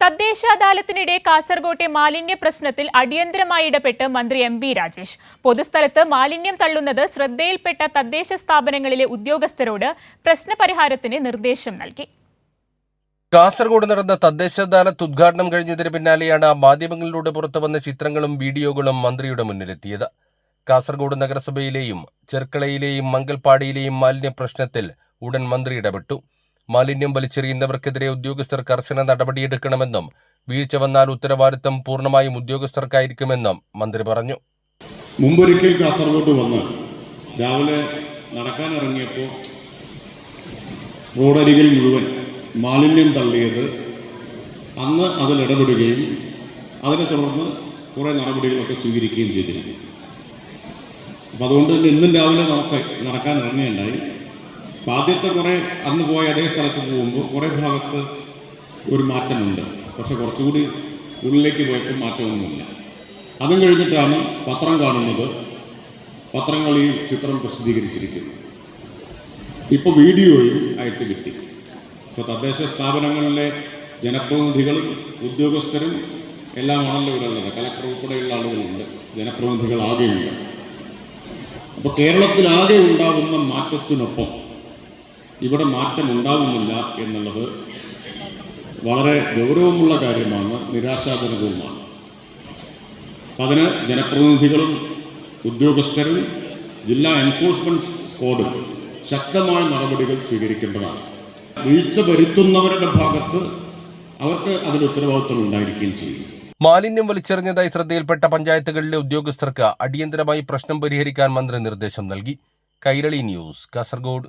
തദ്ദേശ അദാലത്തിനിടെ കാസർകോട്ടെ മാലിന്യ പ്രശ്നത്തിൽ അടിയന്തരമായി ഇടപെട്ട് മന്ത്രി എം ബി രാജേഷ്. പൊതുസ്ഥലത്ത് മാലിന്യം തള്ളുന്നത് ശ്രദ്ധയിൽപ്പെട്ട തദ്ദേശ സ്ഥാപനങ്ങളിലെ ഉദ്യോഗസ്ഥരോട് പ്രശ്നപരിഹാരത്തിന് നിർദ്ദേശം നൽകി. കാസർഗോഡ് നടന്ന തദ്ദേശ അദാലത്ത് ഉദ്ഘാടനം കഴിഞ്ഞതിന് പിന്നാലെയാണ് മാധ്യമങ്ങളിലൂടെ പുറത്തുവന്ന ചിത്രങ്ങളും വീഡിയോകളും മന്ത്രിയുടെ മുന്നിലെത്തിയത്. കാസർഗോഡ് നഗരസഭയിലെയും ചെർക്കളയിലെയും മംഗൽപാടിയിലെയും മാലിന്യ പ്രശ്നത്തിൽ ഉടൻ മന്ത്രി ഇടപെട്ടു. മാലിന്യം വലിച്ചെറിയുന്നവർക്കെതിരെ ഉദ്യോഗസ്ഥർ കർശന നടപടിയെടുക്കണമെന്നും വീഴ്ച വന്നാൽ ഉത്തരവാദിത്തം പൂർണ്ണമായും ഉദ്യോഗസ്ഥർക്കായിരിക്കുമെന്നും മന്ത്രി പറഞ്ഞു. മുമ്പൊരിക്കൽ കാസർഗോഡ് വന്ന് രാവിലെ നടക്കാനിറങ്ങിയപ്പോൾ റോഡരികിൽ മുഴുവൻ മാലിന്യം തള്ളിയത് അന്ന് അതിലിടപെടുകയും അതിനെ തുടർന്ന് കുറേ നടപടികളൊക്കെ സ്വീകരിക്കുകയും ചെയ്തിരുന്നു. അപ്പം അതുകൊണ്ട് തന്നെ ഇന്നും രാവിലെ നമുക്ക് നടക്കാനിറങ്ങുകയുണ്ടായി. ആദ്യത്തെ കുറേ അന്ന് പോയ അതേ സ്ഥലത്ത് പോകുമ്പോൾ കുറേ ഭാഗത്ത് ഒരു മാറ്റമുണ്ട്, പക്ഷെ കുറച്ചുകൂടി ഉള്ളിലേക്ക് പോയപ്പോൾ മാറ്റമൊന്നുമില്ല. അതും കഴിഞ്ഞിട്ടാണ് പത്രം കാണുന്നത്. പത്രങ്ങൾ ഈ ചിത്രം പ്രസിദ്ധീകരിച്ചിരിക്കുന്നു. ഇപ്പോൾ വീഡിയോയും അയച്ചു കിട്ടി. ഇപ്പോൾ തദ്ദേശ സ്ഥാപനങ്ങളിലെ ജനപ്രതിനിധികളും ഉദ്യോഗസ്ഥരും എല്ലാമാണല്ലോ ഇവിടെ ഉള്ളത്. കളക്ടർ ഉൾപ്പെടെയുള്ള ആളുകളുണ്ട്, ജനപ്രതിനിധികൾ ആകെയുണ്ട്. അപ്പോൾ കേരളത്തിലാകെ ഉണ്ടാകുന്ന മാറ്റത്തിനൊപ്പം ഇവിടെ മാറ്റമുണ്ടാവുന്നില്ല എന്നുള്ളത് വളരെ ഗൗരവമുള്ള കാര്യമാണ്, നിരാശാജനകവുമാണ്. അതിന് ജനപ്രതിനിധികളും ഉദ്യോഗസ്ഥരും ജില്ലാ എൻഫോഴ്സ്മെന്റ് സ്ക്വാഡും ശക്തമായ നടപടികൾ സ്വീകരിക്കേണ്ടതാണ്. വീഴ്ച വരുത്തുന്നവരുടെ ഭാഗത്ത് അവർക്ക് അതിന് ഉത്തരവാദിത്വം ഉണ്ടായിരിക്കുകയും ചെയ്യും. മാലിന്യം വലിച്ചെറിഞ്ഞതായി ശ്രദ്ധയിൽപ്പെട്ട പഞ്ചായത്തുകളിലെ ഉദ്യോഗസ്ഥർക്ക് അടിയന്തരമായി പ്രശ്നം പരിഹരിക്കാൻ മന്ത്രി നിർദ്ദേശം നൽകി. കൈരളി ന്യൂസ്, കാസർഗോഡ്.